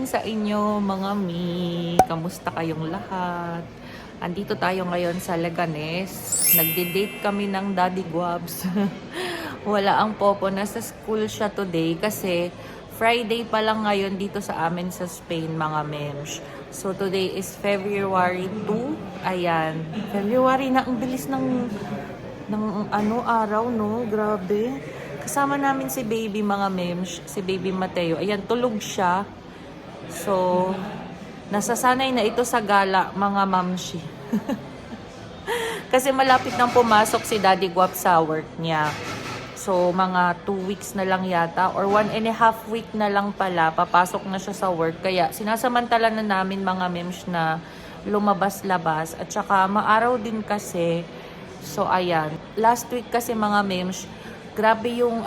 sa inyo mga mi. Kamusta kayong lahat? Andito tayo ngayon sa Leganes. Nagde-date kami ng Daddy Guabs. Wala ang popo. Nasa school siya today kasi Friday pa lang ngayon dito sa amin sa Spain mga mems. So today is February 2. Ayan. February na. Ang bilis ng araw, no? Grabe. Kasama namin si baby mga mems. Si baby Mateo. Ayan, tulog siya. So, nasasanay na ito sa gala, mga mamshi. Kasi malapit nang pumasok si Daddy Guap sa work niya. So, mga 2 weeks na lang yata or 1.5 week na lang pala, papasok na siya sa work. Kaya, sinasamantala na namin mga mems na lumabas-labas. At saka, maaraw din kasi. So, ayan. Last week kasi mga mems, grabe yung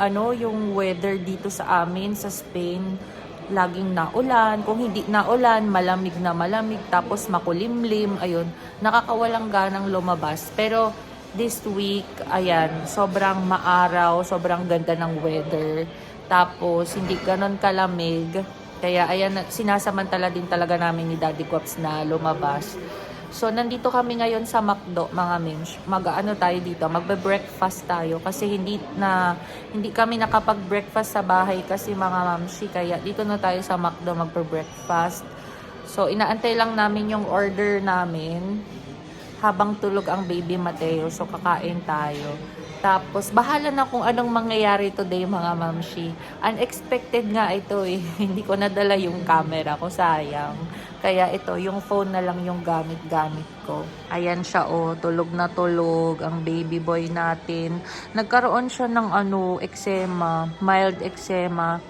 weather dito sa amin sa Spain. Laging naulan. Kung hindi naulan, malamig na malamig. Tapos makulimlim. Ayun. Nakakawalang ganang lumabas. Pero this week, ayan, sobrang maaraw. Sobrang ganda ng weather. Tapos hindi ganon kalamig. Kaya ayan, sinasamantala din talaga namin ni Daddy Guaps na lumabas. So, nandito kami ngayon sa McDo, mga mems. Mag-ano tayo dito, magbe-breakfast tayo. Kasi hindi kami nakapag-breakfast sa bahay kasi mga mamshi. Kaya dito na tayo sa McDo magbe-breakfast. So, inaantay lang namin yung order namin habang tulog ang baby Mateo. So, kakain tayo. Tapos, bahala na kung anong mangyayari today, mga mamshi. Unexpected nga ito eh. Hindi ko nadala yung camera ko, sayang. Kaya ito, yung phone na lang yung gamit-gamit ko. Ayan siya, oh. Tulog na tulog ang baby boy natin. Nagkaroon siya ng eczema, mild eczema.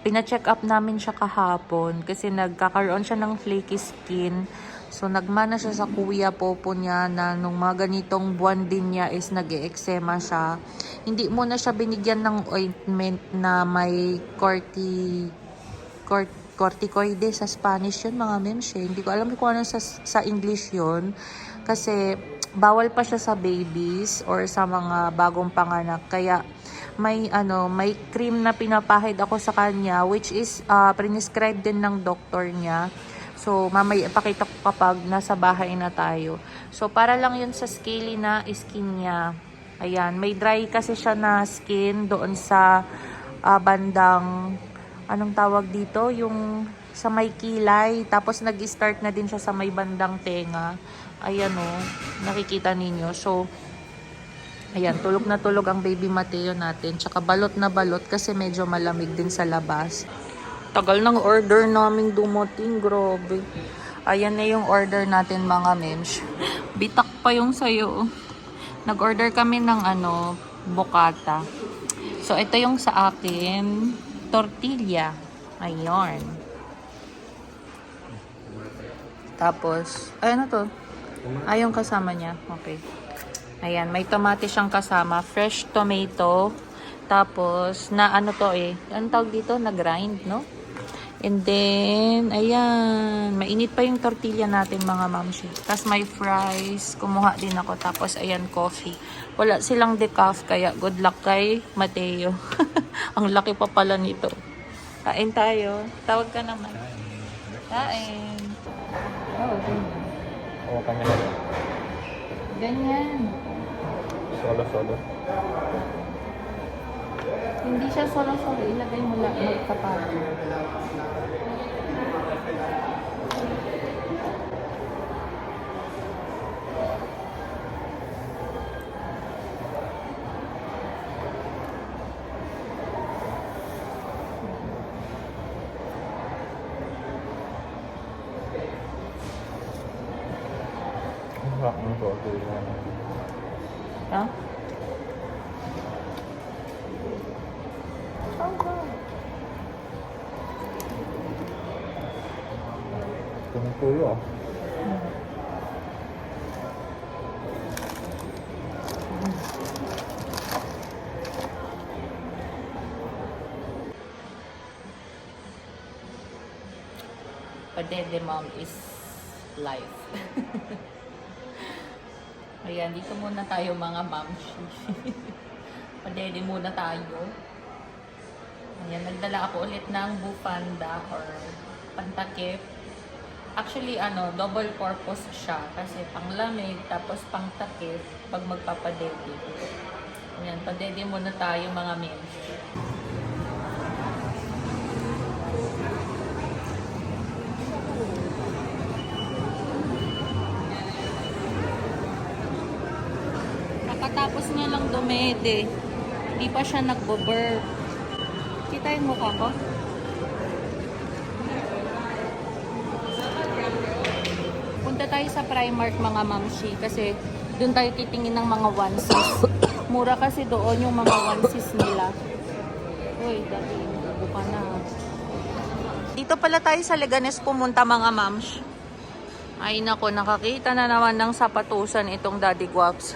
Pina-check up namin siya kahapon kasi nagkakaroon siya ng flaky skin. So, nagmana siya sa kuya popo niya na nung mga ganitong buwan din niya is nag-eczema siya. Hindi muna siya binigyan ng ointment na may corticoide sa Spanish yun, mga mems. Hindi ko alam kung ano sa English yun. Kasi, bawal pa siya sa babies or sa mga bagong panganak. Kaya, may cream na pinapahid ako sa kanya, which is, prescribed din ng doktor niya. So, mamaya ipakita ko kapag nasa bahay na tayo. So, para lang yun sa scaly na skin niya. Ayan, may dry kasi siya na skin doon sa bandang, anong tawag dito? Yung sa may kilay. Tapos, nag-start na din siya sa may bandang tenga. Ayan o, nakikita ninyo. So, ayan, tulog na tulog ang baby Mateo natin. Tsaka balot na balot kasi medyo malamig din sa labas. Tagal ng order namin dumating, grabe. Ayan na yung order natin mga mems. Bitak pa yung sayo. Nag-order kami ng bokata. So, ito yung sa akin, tortilla. Ayun. Tapos, ayun na to. Ayun kasama niya. Okay. Ayan, may tomate siyang kasama. Fresh tomato. Tapos, anong tawag dito? Na-grind, no? And then, ayan, mainit pa yung tortilla natin mga mamshi. Tapos may fries, kumuha din ako. Tapos, ayan, coffee. Wala silang decaf, kaya good luck kay Mateo. Ang laki pa pala nito. Kain tayo. Tawag ka naman. Kain. Oh, ganyan. Oo, kanya na. Ganyan. Solo. Hindi siya solo-solo. Ilagay mo lang magkapat. Ang todo yan. Ha? Tumutuyo ah. Padede mom is life. Ayan, dito muna tayo mga mamshi. Padede muna tayo. Ayan, nagdala ako ulit ng bufanda or pantakip. Actually, double purpose siya. Kasi panglamig, tapos pangtakip pag magpapadede. Ayan, padede muna tayo mga mems. Kakatapos niya lang dumede. Di pa siya nagbo-burp. Kita yung mukha ko? Punta tayo sa Primark mga mamshi kasi doon tayo titingin ng mga onesies. Mura kasi doon yung mga onesies nila. Uy, dati buka na. Dito pala tayo sa Leganes pumunta mga mams. Ay nako, nakakita na naman ng sapatusan itong Daddy Guaps.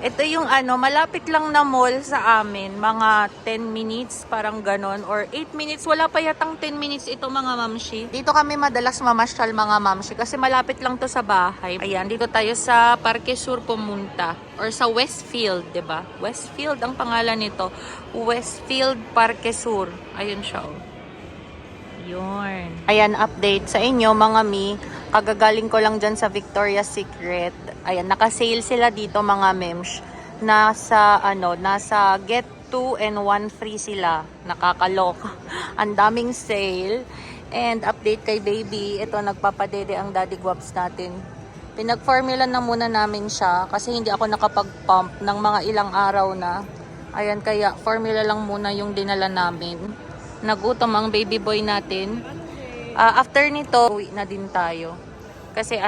Ito yung malapit lang na mall sa amin. Mga 10 minutes, parang ganon. Or 8 minutes. Wala pa yatang 10 minutes ito mga mamshi. Dito kami madalas mamasyal mga mamshi. Kasi malapit lang to sa bahay. Ayan, dito tayo sa Parque Sur pumunta. Or sa Westfield, 'di ba? Westfield ang pangalan nito. Westfield Parque Sur. Ayun siya. Oh. Yun. Ayan, update sa inyo mga mi. Kagagaling ko lang dyan sa Victoria's Secret. Ayan, naka-sale sila dito mga mems. Nasa get 2 and 1 free sila. Nakakaloka. Ang daming sale. And update kay baby. Ito, nagpapadede ang Daddy Guaps natin. Pinag-formula na muna namin siya kasi hindi ako nakapag-pump ng mga ilang araw na. Ayan, kaya formula lang muna yung dinala namin. Nagutom ang baby boy natin. After nito, uwi na din tayo. Kasi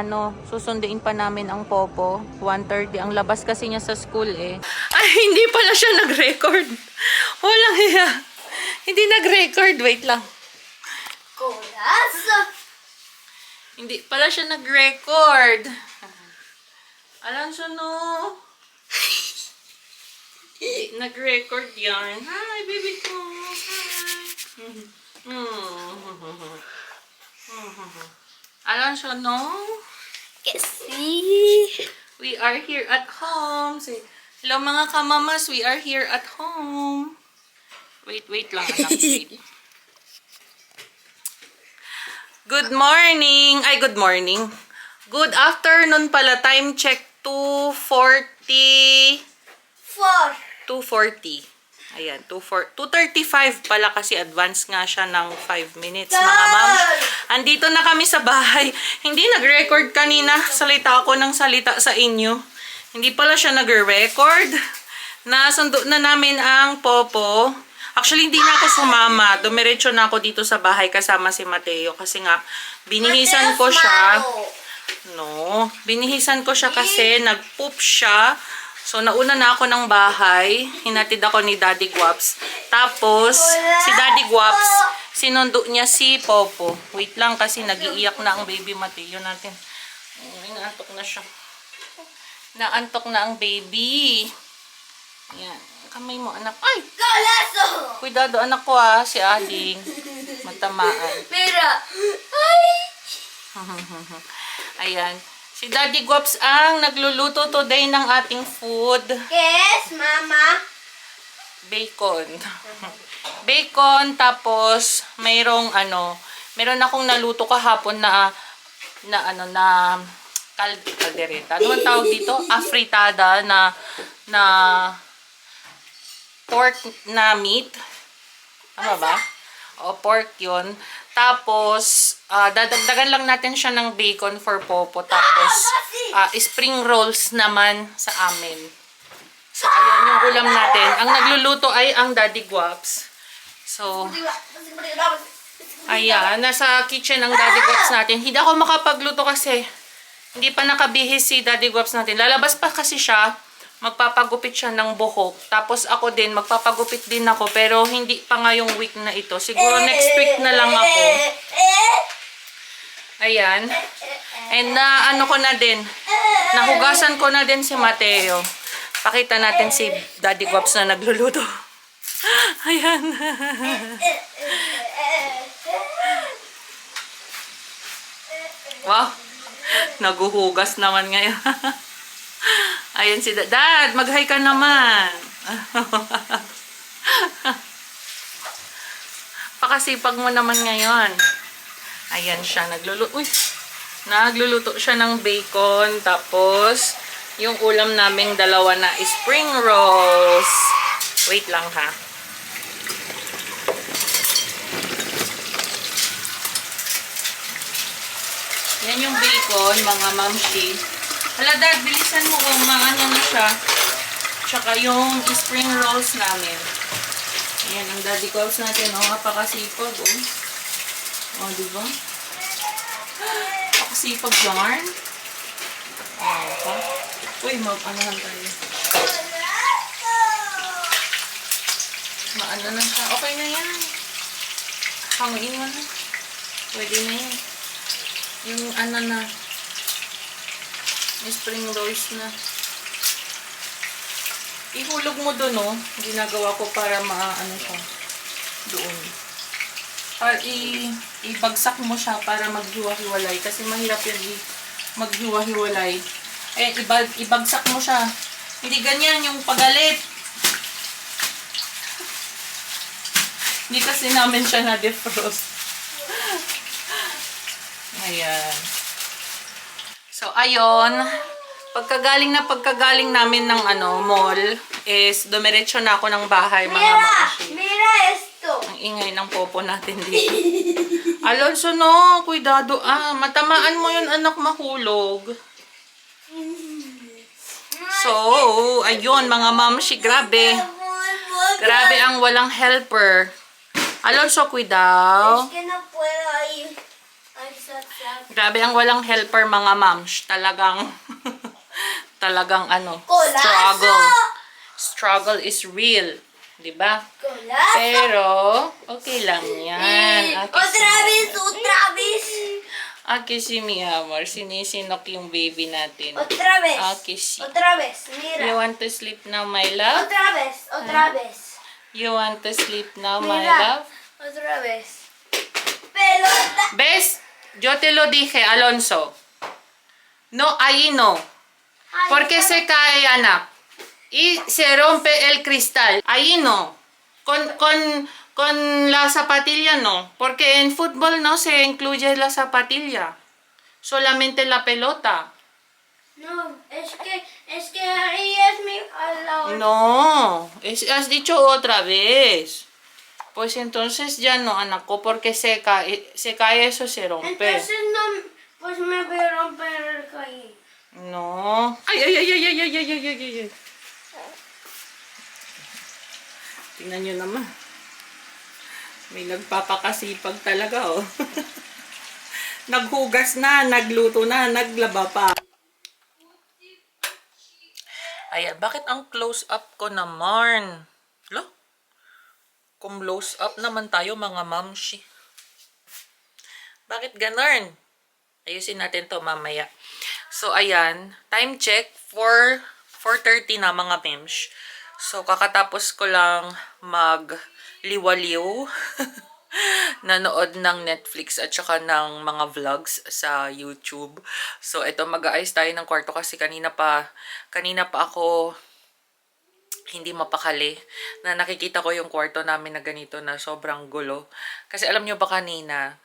susunduin pa namin ang Popo. 1:30 ang labas kasi niya sa school eh. Ay, hindi pala siya nag-record. Walang hiya. Hindi nag-record. Wait lang. Kulas! Hindi pala siya nag-record. Alam siya no. Hindi nag-record yan. Hi, baby ko. Hi. Alam siya, no? Kasi... We are here at home. Say, hello mga kamamas, we are here at home. Wait lang, anak. Wait. Good morning. Ay, good morning. Good afternoon pala. Time check, 2:40. 2:40. Ayan, 2:35 pala kasi advance nga siya ng 5 minutes, mga ma'am. Andito na kami sa bahay. Hindi nag-record kanina. Salita ako ng salita sa inyo. Hindi pala siya nag-record. Nasundo na namin ang Popo. Actually, hindi na ako sumama. Dumiretso na ako dito sa bahay kasama si Mateo. Kasi nga, binihisan ko siya. No, binihisan ko siya kasi nag-poop siya. So, nauna na ako ng bahay. Hinatid ako ni Daddy Guaps. Tapos, si Daddy Guaps, sinundo niya si Popo. Wait lang kasi nag-iiyak na ang baby Mateo natin. Naantok na siya. Naantok na ang baby. Ayan. Kamay mo, anak. Ay! Kalaso! Cuidado, anak ko si Ading. Matamaan. Mira! Ay! Ayan. Si Daddy Guaps ang nagluluto today ng ating food. Yes, Mama. Bacon. Bacon, tapos mayroong meron akong naluto kahapon na kaldereta. Ano ang tawag dito? Afritada na pork na meat. Ano ba? O, pork yun. Tapos, dadagdagan lang natin siya ng bacon for Popo. Tapos, spring rolls naman sa amin. So, ayan yung ulam natin. Ang nagluluto ay ang Daddy Guaps. So, ayan. Nasa kitchen ang Daddy Guaps natin. Hindi ako makapagluto kasi hindi pa nakabihis si Daddy Guaps natin. Lalabas pa kasi siya. Magpapagupit siya ng buhok. Tapos ako din, magpapagupit din ako. Pero hindi pa nga yung week na ito. Siguro next week na lang ako. Ayan. And ko na din. Nahugasan ko na din si Mateo. Pakita natin si Daddy Guaps na nagluluto. Ayan. Wow. Naguhugas naman ngayon. Ayan si Dad, mag-hi ka naman. Pakasipag mo naman ngayon. Ayan siya, nagluluto siya ng bacon. Tapos, yung ulam naming dalawa na spring rolls. Wait lang ha. Yan yung bacon, mga mamshi. Hala, Dad, bilisan mo kung maano na siya. Tsaka yung spring rolls namin. Ayan, ang daddy calls natin, oh. Napakasipag, oh. Oh, diba? Napakasipag yarn. Oh, ha? Uy, mag-anahan tayo. Maano na siya. Okay na yan. Hangin mo na. Pwede na yan. Yung ano na. Yung spring rolls na. Ihulog mo doon, oh. Ginagawa ko para maano siya. Doon. Para ibagsak mo siya para maghiwa-hiwalay. Kasi mahirap yan maghiwa-hiwalay. Eh, ibagsak mo siya. Hindi ganyan yung pagalit. Hindi kasi namin siya na-defrost. Ayan. So, ayun. Pagkagaling namin ng mall, is dumiretso na ako ng bahay, mga mamshi. Mira esto. Ang ingay ng popo natin dito. Alonso, no, cuidado, matamaan mo yun, anak, mahulog. So, ayun, mga mamshi, grabe. Grabe ang walang helper. Alonso, cuidado. Es que no puedo ir. Grabe ang walang helper, mga mamsh. Talagang, Colazo! Struggle is real. Diba? Colazo. Pero, okay lang yan. Otra vez. Aki si mi amor. Sinisinok yung baby natin. Otra vez. Aki si. Otra vez. Mira. You want to sleep now, my love? Otra vez. You want to sleep now, my Mira. love? Otra vez. Pelota. ¿Ves? Yo te lo dije, Alonso. No, ahí no. Porque se cae, anak. Y se rompe el cristal. Ahí no. Con la zapatilla no. Porque en fútbol no se incluye la zapatilla. Solamente la pelota. No, es que ahí es mi balón. No. Has dicho otra vez. Pues entonces ya no, anak ko. Porque se cae eso, se rompe. Entonces no, pues me voy a romper el caín. No. Ay. Tingnan nyo naman. May nagpapakasipag talaga, oh. Naghugas na, nagluto na, naglaba pa. Ayan, bakit ang close up ko naman? Lo? Kung close up naman tayo, mga mamshi. Bakit ganun? Ayusin natin to mamaya. So, ayan. Time check for 4:30 na, mga mems. So, kakatapos ko lang magliwaliw. Nanood ng Netflix at saka ng mga vlogs sa YouTube. So, ito, mag-aayos tayo ng kwarto kasi kanina pa ako hindi mapakali na nakikita ko yung kwarto namin na ganito na sobrang gulo. Kasi alam nyo ba kanina,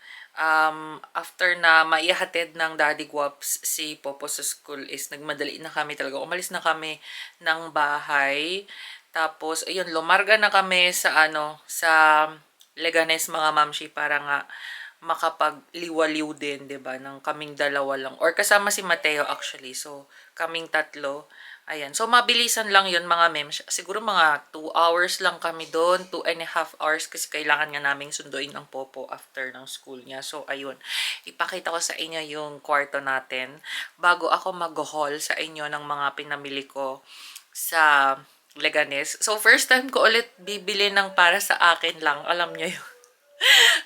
after na maihatid ng Daddy Guaps si Popo sa school is nagmadali na kami talaga. Umalis na kami ng bahay. Tapos, ayun, lumarga na kami sa sa Leganes, mga mamshi, para nga makapagliwaliw din, 'di ba? Ng kaming dalawa lang or kasama si Mateo actually. So, kaming tatlo. Ayan. So, mabilisan lang 'yun, mga mems. Siguro mga 2 hours lang kami doon, 2.5 hours kasi kailangan nga naming sunduin ang Popo after ng school niya. So, ayun. Ipakita ko sa inyo yung kwarto natin bago ako mag-haul sa inyo ng mga pinamili ko sa Leganes. So, first time ko ulit bibili ng para sa akin lang. Alam niyo yun.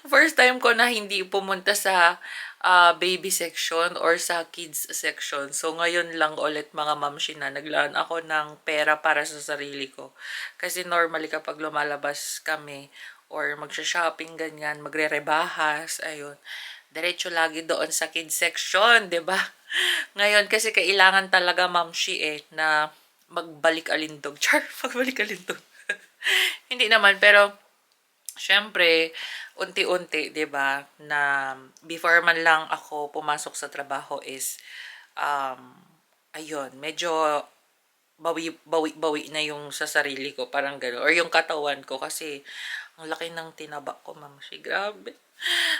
First time ko na hindi pumunta sa baby section or sa kids section. So, ngayon lang ulit, mga mamshi, na naglaan ako ng pera para sa sarili ko. Kasi normally kapag lumalabas kami or magsha-shopping ganyan, magre-rebahas, ayun, diretso lagi doon sa kids section, 'di ba? Ngayon kasi kailangan talaga, mamshi, na magbalik alindog. Char, magbalik alindog. Hindi naman, pero syempre, unti-unti, 'di ba, na before man lang ako pumasok sa trabaho is ayun, medyo bawi na yung sa sarili ko, parang gano'n. Or yung katawan ko kasi ang laki ng tinaba ko, mamshi. Grabe.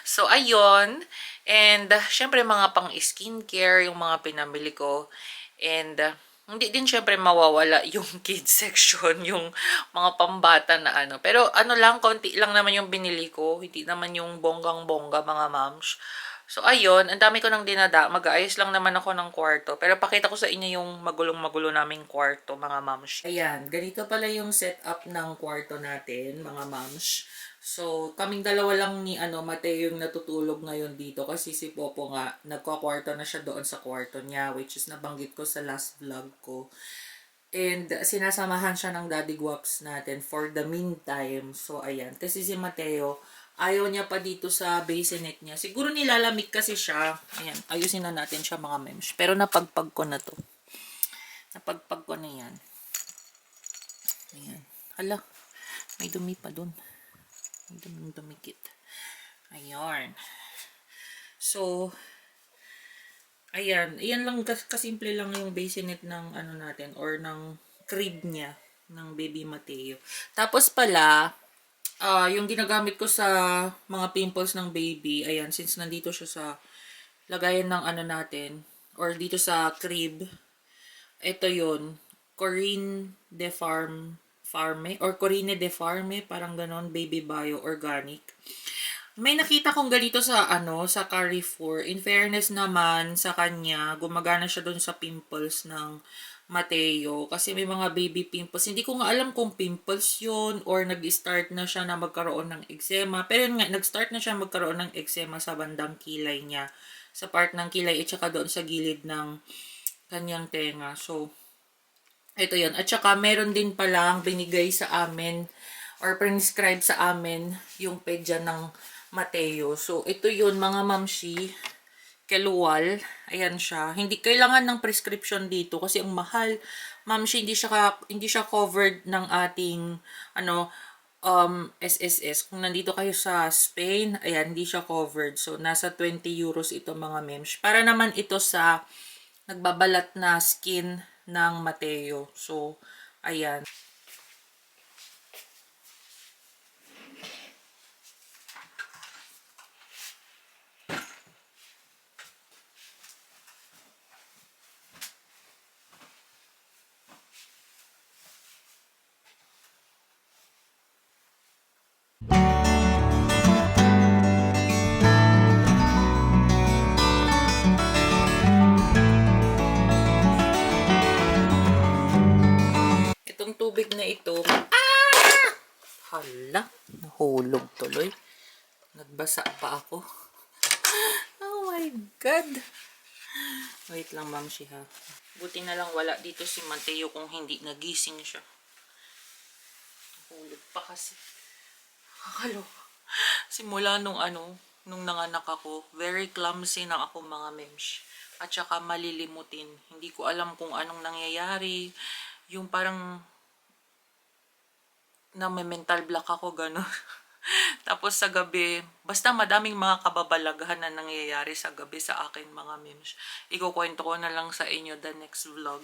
So, ayun. And, syempre, mga pang skincare, yung mga pinamili ko. And, hindi din syempre mawawala yung kids section, yung mga pambata na ano. Pero ano lang, konti lang naman yung binili ko. Hindi naman yung bonggang-bongga, mga moms. So, ayun, ang dami ko nang mag-aayos lang naman ako ng kwarto. Pero pakita ko sa inyo yung magulong-magulo naming kwarto, mga moms. Ayan, ganito pala yung setup ng kwarto natin, mga moms. So, kaming dalawa lang ni Mateo yung natutulog ngayon dito kasi si Popo nga, nagkakwarto na siya doon sa kwarto niya, which is nabanggit ko sa last vlog ko. And sinasamahan siya ng Daddy Guaps natin for the meantime. So, ayan. Kasi si Mateo, ayaw niya pa dito sa bassinet niya. Siguro nilalamig kasi siya. Ayan. Ayusin na natin siya, mga mems. Pero napagpag ko na to. Napagpag ko na yan. Ayan. Hala. May dumi pa dun. May dumikit. Ayan. So, ayan. Ayan lang, kasimple lang yung bassinet ng natin or ng crib niya ng baby Mateo. Tapos pala, yung ginagamit ko sa mga pimples ng baby, ayan, since nandito siya sa lagayan ng natin, or dito sa crib, ito yun, Corine de Farme, or Corine de Farme, parang ganon, Baby Bio Organic. May nakita kong ganito sa sa Carrefour. In fairness naman sa kanya, gumagana siya doon sa pimples ng Mateo kasi may mga baby pimples. Hindi ko nga alam kung pimples 'yon or nag-start na siya na magkaroon ng eczema. Pero yun nga, nag-start na siya magkaroon ng eczema sa bandang kilay niya, sa part ng kilay at saka doon sa gilid ng kanyang tenga. So, ito 'yon. At saka meron din palang binigay sa amin or prescribe sa amin yung pedya ng Mateo. So, ito yun, mga mamshi. Kelual. Ayan siya. Hindi kailangan ng prescription dito kasi ang mahal. Mamshi, hindi siya covered ng ating SSS. Kung nandito kayo sa Spain, ayan, hindi siya covered. So, nasa 20 euros ito, mga mems. Para naman ito sa nagbabalat na skin ng Mateo. So, ayan. Itong tubig na ito, hala, nahulog tuloy. Nagbasa pa ako. Oh my God. Wait lang, ma'am, ha. Buti na lang wala dito si Mateo kung hindi nagising siya. Nahulog pa kasi. Kakalo. Simula nung nanganak ako, very clumsy na ako, mga mems. At saka malilimutin. Hindi ko alam kung anong nangyayari. Yung parang na may mental block ako, gano'n. Tapos sa gabi, basta madaming mga kababalaghan na nangyayari sa gabi sa akin, mga memes. Ikukwento ko na lang sa inyo the next vlog.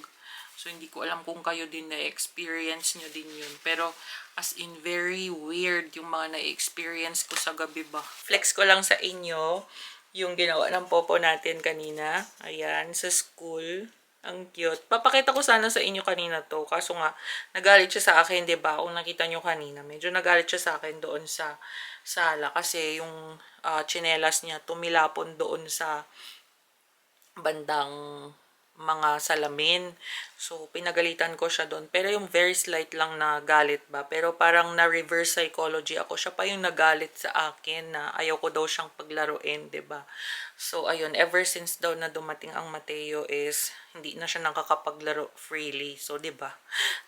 So, hindi ko alam kung kayo din na-experience nyo din yun. Pero, as in, very weird yung mga na-experience ko sa gabi ba. Flex ko lang sa inyo yung ginawa ng popo natin kanina. Ayan, sa school. Ang cute. Papakita ko sana sa inyo kanina to. Kaso nga, nagalit siya sa akin, diba? Kung nakita nyo kanina, medyo nagalit siya sa akin doon sa sala. Kasi yung tsinelas niya tumilapon doon sa bandang mga salamin. So, pinagalitan ko siya doon. Pero yung very slight lang na galit ba. Pero parang na-reverse psychology ako. Siya pa yung nagalit sa akin na ayaw ko daw siyang paglaruin, 'di ba? So, ayun. Ever since daw na dumating ang Mateo is hindi na siya nakakapaglaro freely. So, 'di ba?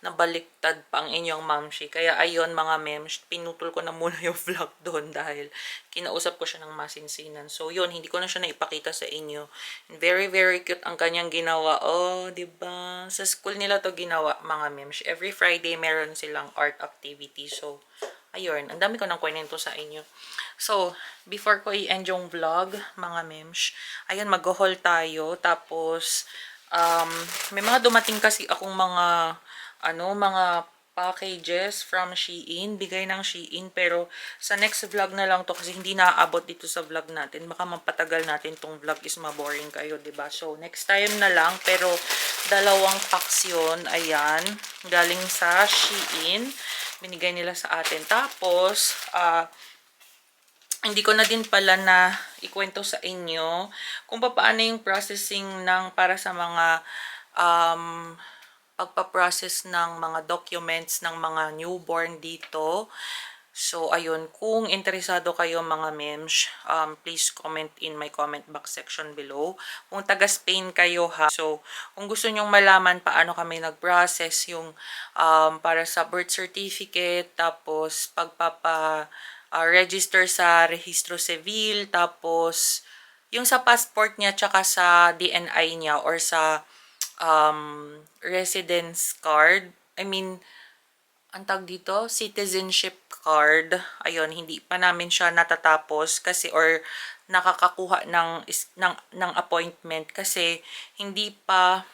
Nabaliktad pa ang inyong mamshi. Kaya ayun, mga mems, pinutol ko na muna yung vlog doon dahil kinausap ko siya ng masinsinan. So, yun, hindi ko na siya naipakita sa inyo. And very, very cute ang kanyang ginawa. Oh, 'di ba? Sa school nila to ginawa, mga mems. Every Friday meron silang art activity. So, ayun, ang dami ko nang kwento sa inyo. So, before ko i-end yung vlog, mga mems, ayun, mag-haul tayo. Tapos, may mga dumating kasi akong mga, mga packages from Shein, bigay ng Shein, pero sa next vlog na lang to kasi hindi naaabot dito sa vlog natin. Baka mapatagal natin tong vlog is maboring kayo, 'di ba? So next time na lang, pero dalawang packs 'yon, ayan, galing sa Shein. Binigay nila sa atin. Tapos hindi ko na din pala na ikwento sa inyo kung paano yung processing ng para sa mga pagpa-process ng mga documents ng mga newborn dito. So, ayun, kung interesado kayo mga mems, please comment in my comment box section below. Kung taga Spain kayo ha, so, kung gusto nyong malaman paano kami nag-process yung para sa birth certificate, tapos register sa Registro Civil, tapos yung sa passport niya, tsaka sa DNI niya or sa residence card. I mean, ang tawag dito, citizenship card. Ayun, hindi pa namin siya natatapos kasi or nakakakuha ng appointment kasi hindi pa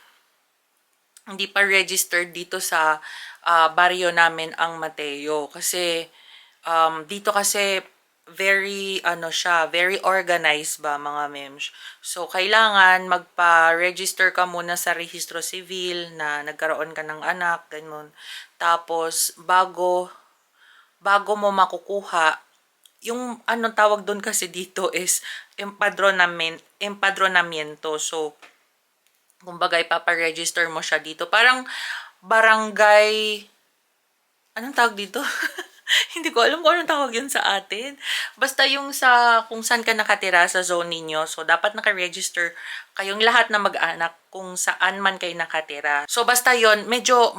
registered dito sa baryo namin ang Mateo kasi dito kasi very very organized ba mga mems. So kailangan magpa-register ka muna sa Rehistro Civil na nagkaroon ka ng anak, ganun. Tapos bago mo makukuha yung tawag doon kasi dito is empadronamiento. So kumbaga ipapa-register mo siya dito. Parang barangay, anong tawag dito? Hindi ko alam kung anong tawag yun sa atin. Basta yung sa kung saan ka nakatira sa zone ninyo. So, dapat naka-register kayong lahat na mag-anak kung saan man kayo nakatira. So, basta yon medyo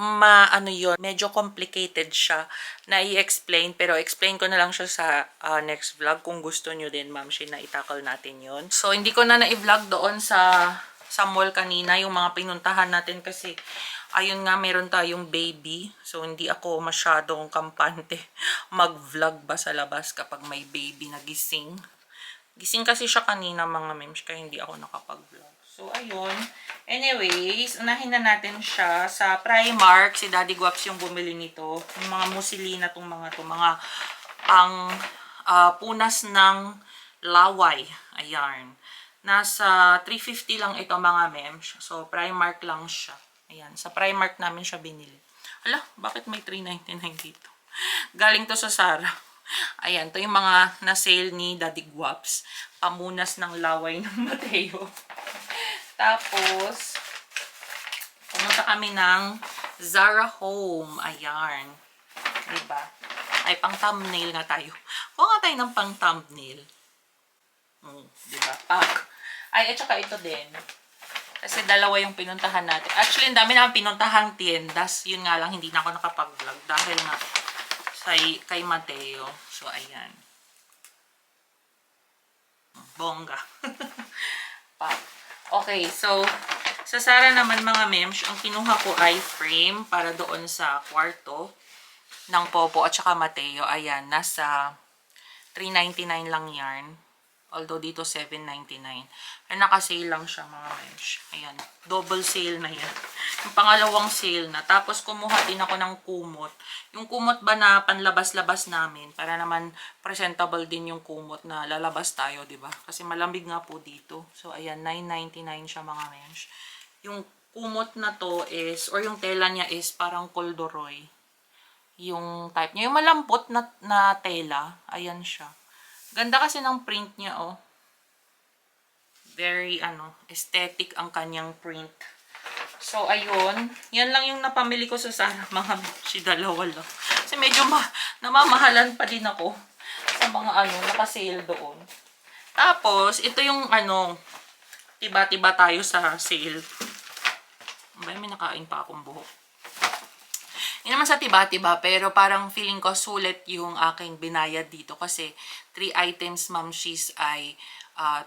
medyo complicated siya na i-explain. Pero explain ko na lang siya sa next vlog kung gusto nyo din, ma'am, na itakal natin yon. So, hindi ko na na-vlog doon sa mall kanina, yung mga pinuntahan natin kasi ayun nga, meron tayong baby. So, hindi ako masyadong kampante mag-vlog ba sa labas kapag may baby na gising. Gising kasi siya kanina mga mems, kaya hindi ako nakapag-vlog. So, ayun. Anyways, unahin na natin siya sa Primark. Si Daddy Guaps yung bumili nito. Yung mga musilina tong mga to. Mga pang punas ng laway. Ayan. Nasa 350 lang ito mga mems. So, Primark lang siya. Ayan, sa Primark namin siya binili. Hala, bakit may 3.99 dito? Galing to sa Zara. Ayan, to yung mga na-sale ni Daddy Guaps. Pamunas ng laway ng Mateo. Tapos, pumunta kami ng Zara Home. Ayan. Diba? Ay, pang thumbnail nga tayo. Kuha nga tayo ng pang thumbnail. Diba? Pack. Ay, at saka ito din. Kasi dalawa yung pinuntahan natin. Actually, ang dami naman pinuntahang tiendas. Yun nga lang, hindi na ako nakapag-vlog. Dahil nga kay Mateo. So, ayan. Bongga. Okay, so, sa Zara naman mga mems, ang kinuha ko ay frame para doon sa kwarto ng Popo at saka Mateo. Ayan, nasa 3.99 lang yarn. Although dito 7.99. Ay naka-sale lang siya mga mems. Ayan, double sale na yan. Yung pangalawang sale na. Tapos kumuha din ako ng kumot. Yung kumot ba na panlabas-labas namin para naman presentable din yung kumot na lalabas tayo, 'di ba? Kasi malamig nga po dito. So ayan, 9.99 siya mga mems. Yung kumot na to is or yung tela niya is parang corduroy. Yung type niya, yung malampot na tela, ayan siya. Ganda kasi ng print niya, oh. Very, aesthetic ang kanyang print. So, ayun. Yan lang yung napamili ko sa Zara, mga si dalawa lang. Kasi medyo namamahalan pa din ako sa mga, naka-sale doon. Tapos, ito yung, tiba-tiba tayo sa sale. May nakain pa akong buhok. Hindi naman sa tiba-tiba, pero parang feeling ko sulit yung aking binayad dito kasi 3 items, ma'am, she's ay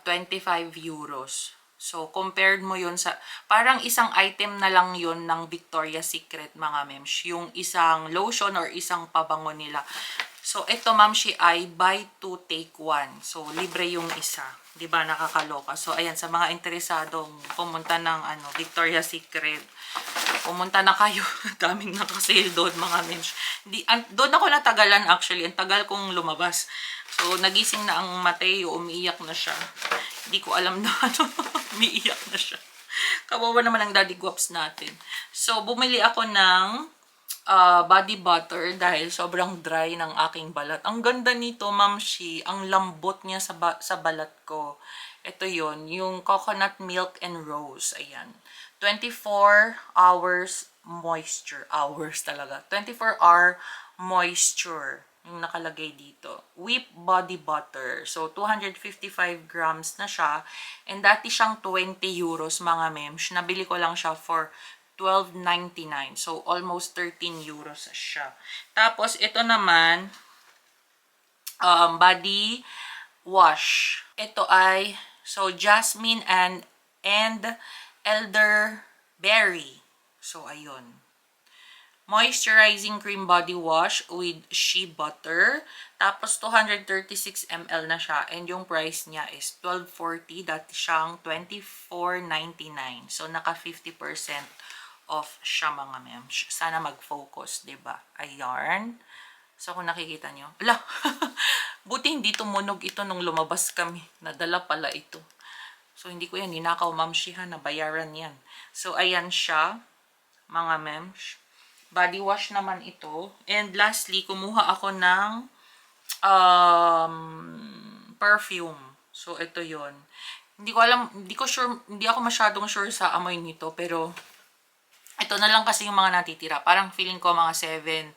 25 euros. So, compared mo yun sa, parang isang item na lang yun ng Victoria's Secret, mga mems. Yung isang lotion or isang pabango nila. So, ito, Mamshi, ay buy 2, take 1. So, libre yung isa. Diba, nakakaloka. So, ayan, sa mga interesadong pumunta ng Victoria's Secret, pumunta na kayo. Daming nakasale doon, mga mensch. Doon ako natagalan, actually. Ang tagal kong lumabas. So, nagising na ang Mateo. Umiiyak na siya. Hindi ko alam na umiiyak na siya. Kawawa naman ang Daddy Guaps natin. So, bumili ako ng body butter dahil sobrang dry ng aking balat. Ang ganda nito, Mamshi. Ang lambot niya sa balat ko. Ito yon, yung coconut milk and rose. Ayan. 24 hours moisture. Hours talaga. 24-hour moisture yung nakalagay dito. Whip body butter. So, 255 grams na siya. And dati siyang 20 euros, mga mems. Nabili ko lang siya for 12.99. So, almost 13 euros siya. Tapos, ito naman, body wash. Ito ay, so, jasmine and elderberry. So, ayun. Moisturizing cream body wash with shea butter. Tapos, 236 ml na siya. And yung price niya is 12.40. Dati siyang 24.99. So, naka 50% off siya, mga mems. Sana mag-focus, diba? Ayan. So, kung nakikita nyo. Ala! Buti hindi tumunog ito nung lumabas kami. Nadala pala ito. So, hindi ko yan. Ninakaw, mamshihan. Nabayaran yan. So, ayan siya, mga mems. Body wash naman ito. And lastly, kumuha ako ng perfume. So, ito yon. Hindi ko alam, hindi ako masyadong sure sa amoy nito. Pero, ito na lang kasi yung mga natitira. Parang feeling ko mga 7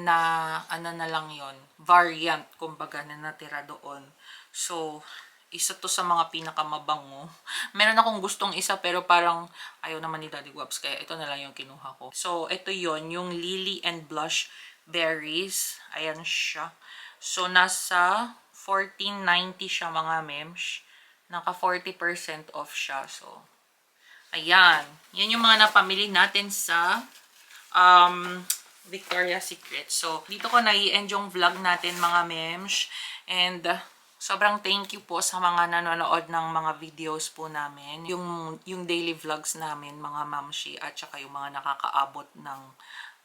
na, na lang yon, variant, kumbaga, na natira doon. So, isa to sa mga pinakamabango. Meron akong gustong isa pero parang ayaw naman ni Daddy Guaps, kaya ito na lang yung kinuha ko. So, ito yon, yung Lily and Blush Berries. Ayan siya. So, nasa 14.90 siya, mga mems. Naka 40% off siya. So, ayan. Yan yung mga napamili natin sa Victoria's Secret. So, dito ko nai-end yung vlog natin, mga mems. And, sobrang thank you po sa mga nanonood ng mga videos po namin. Yung daily vlogs namin, mga mamshi, at saka yung mga nakakaabot ng,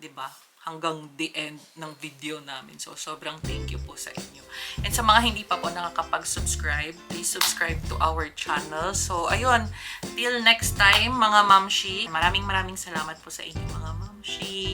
'di ba, hanggang the end ng video namin. So, sobrang thank you po sa inyo. And sa mga hindi pa po nakakapag-subscribe, please subscribe to our channel. So, ayun, till next time, mga mamshi. Maraming salamat po sa inyo, mga mamshi.